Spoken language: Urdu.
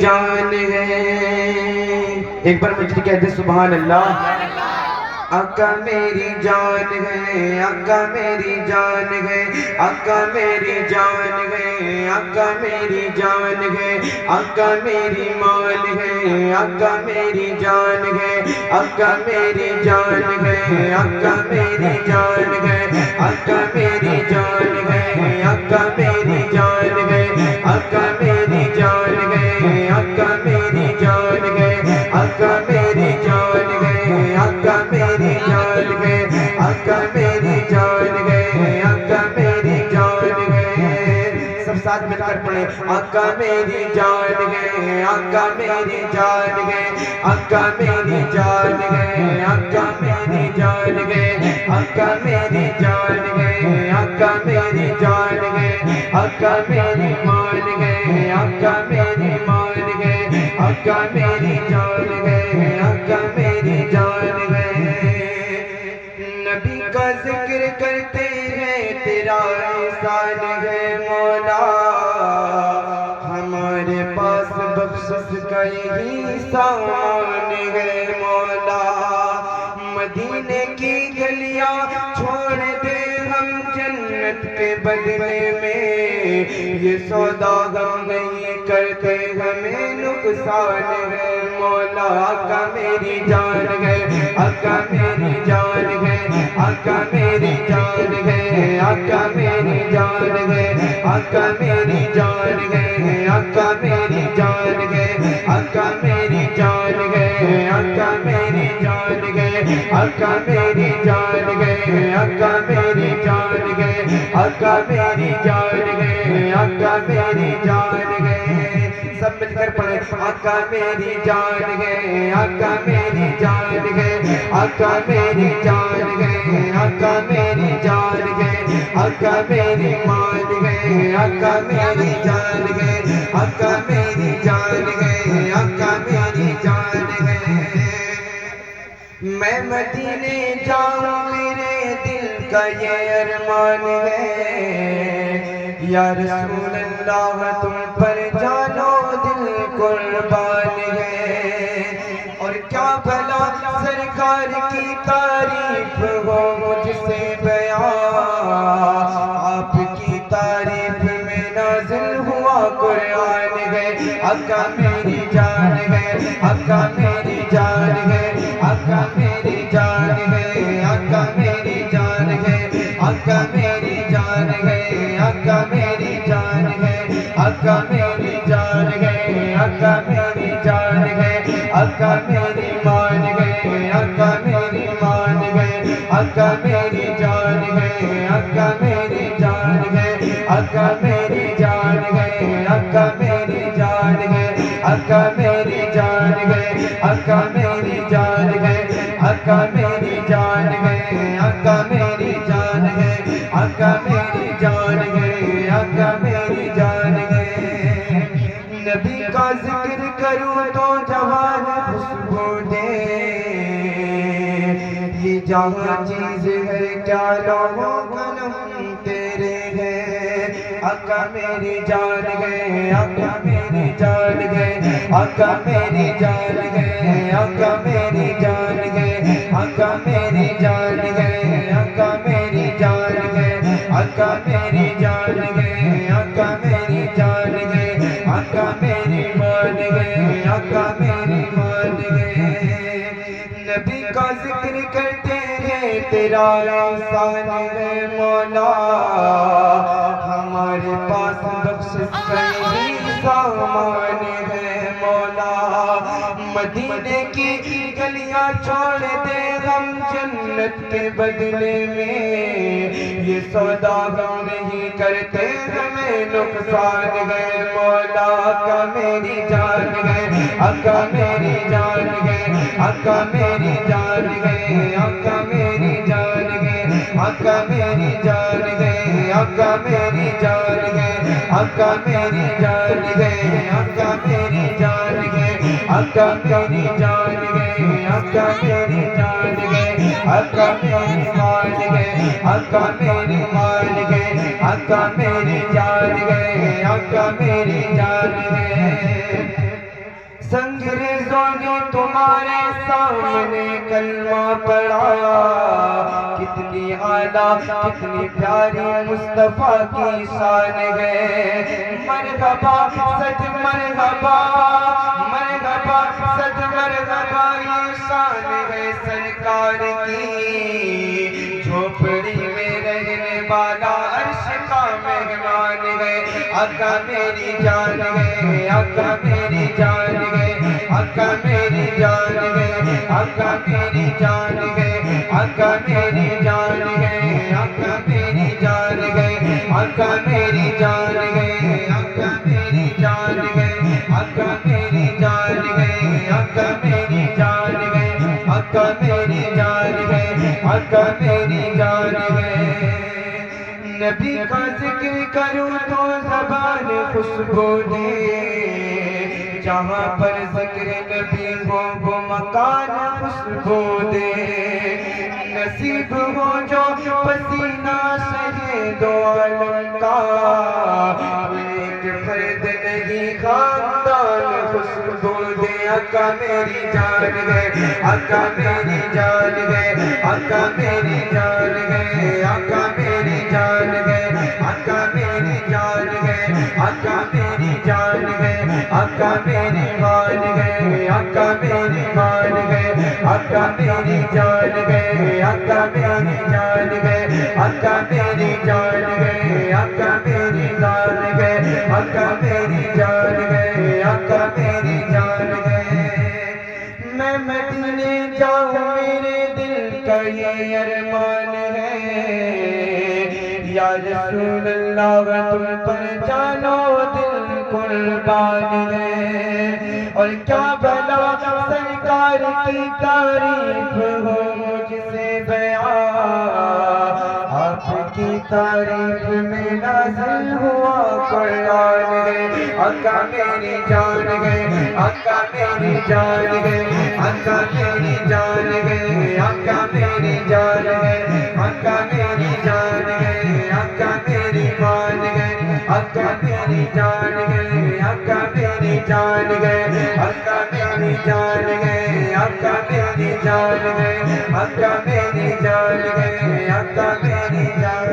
جان ہے. ایک بار مجھے کہتے سبحان اللہ. آقا میری جان ہے، آقا میری جان ہے، آقا میری جان ہے، آقا میری جان ہے، آقا میری مان ہے، آقا میری جان ہے، آقا میری جان ہے، آقا میری جان ہے، آقا میری جان ہے، آقا میری جان ہے، آقا میری جان ہے، آقا میری جان ہے، آقا میری جان ہے، آقا میری جان ہے، آقا میری جان ہے، آقا میری جان ہے. سب ساتھ مل کر پڑھیں. آقا میری جان ہے، آقا میری جان ہے، آقا میری جان ہے، آقا میری جان ہے، آقا میری جان ہے، آقا میری جان ہے، آقا میری مان ہے، آقا میری مان ہے، آقا میری جان ہے، آقا میری جان ہے. نبی کا ذکر کرتے ہیں تیرا احسان ہے مولا، ہمارے پاس بخشش کا یہی سامان ہے مولا. مدینے کی گلیاں چھوڑ دے ہم جنت کے بدلے میں، یہ سودا ہم نہیں کرتے ہمیں نقصان ہے مولا. آقا میری جان ہے، آقا میری جان ہے، آقا میری جان ہے، آقا میری جان ہے، آقا میری جان ہے، آقا میری جان ہے، آقا میری جان ہے، آقا میری جان ہے، آقا میری جان ہے، آقا میری جان ہے، آقا میری جان ہے، آقا میری جان ہے. سب مل کر پڑھیں. آقا میری جان ہے، آقا میری جان ہے، آقا میری جان ہے، آقا میری جان ہے، آقا میری مان ہے، آقا میری جان ہے، آقا میری جان ہے، آقا میری جان ہے. میں مدینے جاؤں میرے دل کا یہ ارمان ہے، یا رسول اللہ تم پر جانو دل قربان ہے. اور کیا بھلا سرکار کی تعریف ہو مجھ سے بیان، آپ کی تعریف میں نازل ہوا قرآن ہے. آقا میری جان ہے، آقا میری جان ہے، آقا میری جان ہے، آقا میری جان ہے، آقا میری جان ہے، آقا میری جان ہے، آقا میری جان ہے، آقا میری جان ہے، آقا میری مان ہے، آقا میری مان ہے، آقا میری جان ہے، آقا میری جان ہے، آقا میری جان ہے، آقا میری جان ہے، آقا میری جان ہے، آقا میری جان ہے، آقا میری جان ہے، آقا میری جان ہے، آقا میری جان ہے، آقا میری جان ہے. نبی کا ذکر کروں تو جوان خوشبو دے، یہ جہاں چیز ہے کیا لوگوں کا نام تیرے ہے. آقا میری جان ہے، آقا میری جان ہے، آقا میری جان ہے، آقا میری جان ہے، آقا میری جان ہے، آقا میری جان ہے، آقا میری جان ہے، آقا میری جان ہے، آقا میری مان ہے، آقا میری مان ہے. نبی کا ذکر کرتے ہیں تیرا احسان ہے مولا، ہمارے پاس بخشش کا یہی سامان ہے مولا. مدینے کی گلیاں چھوڑ دے ہم جنت کے بدلے میں، یہ سودا ہم نہیں کرتے ہمیں نقصان ہے مولا. آقا میری جان ہے، آقا میری جان ہے، آقا میری جان ہے، آقا میری جان ہے، آقا میری جان ہے، آقا میری جان ہے، آقا میری جان ہے، آقا میری جان ہے، آقا میری جان ہے، آقا میری جان ہے، آقا میری مان ہے، آقا میری مان ہے، آقا میری جان ہے، آقا میری جان ہے. انگریزوں نے تمہارے سامنے کلمہ پڑھا، کتنی اعلیٰ کتنی پیاری مصطفیٰ کی شان ہے۔ مرحبا صد مرحبا، مرحبا صد مرحبا، یہ شان ہے سرکار کی، جھوپڑی میں رہنے والا عرش کا مہمان ہے۔ آقا میری جان ہے، آقا میری جان ہے، آقا میری جان ہے، آقا میری جان ہے، آقا میری جان ہے، آقا میری جان ہے، آقا میری جان ہے، آقا میری جان ہے، آقا میری جان ہے، آقا میری جان ہے، آقا میری جان ہے، آقا میری جان ہے۔ نبی کا ذکر کروں تو زبان خوشبو دے، جہاں پر ذکر نبی ہو وہ مکان خوشبو دے، نصیب ہو جو پسینہ سہے دو عالم کا، ایک فرد نہیں خاندان خوشبو دے۔ آقا میری جان ہے، آقا میری جان ہے، آقا میری جان ہے، آقا میری جان ہے، آقا میری جان ہے، آقا میری جان ہے، آقا میری مان ہے، آقا میری مان ہے، آقا میری جان ہے، آقا میری جان ہے، آقا میری جان ہے، آقا میری جان ہے، آقا میری جان ہے، آقا میری جان ہے۔ میں مدینے جاؤں میرے دل کا یہ ارمان ہے، یا رسول اللہ تم پر جانو دل قربان ہے، اور کیا بھلا سرکار کی تعریف ہو مجھ سے بیان، آپ کی تعریف میں نازل ہوا قرآن ہے۔ آقا میری جان ہے، آقا میری جان ہے، آقا میری جان ہے، آقا میری جان ہے، آقا میری جان ہے، آقا میری مان ہے، آقا میری جان ہے، آقا میری جان ہے، آقا میری جان ہے، آقا میری جان ہے، آقا میری جان ہے، آقا میری جان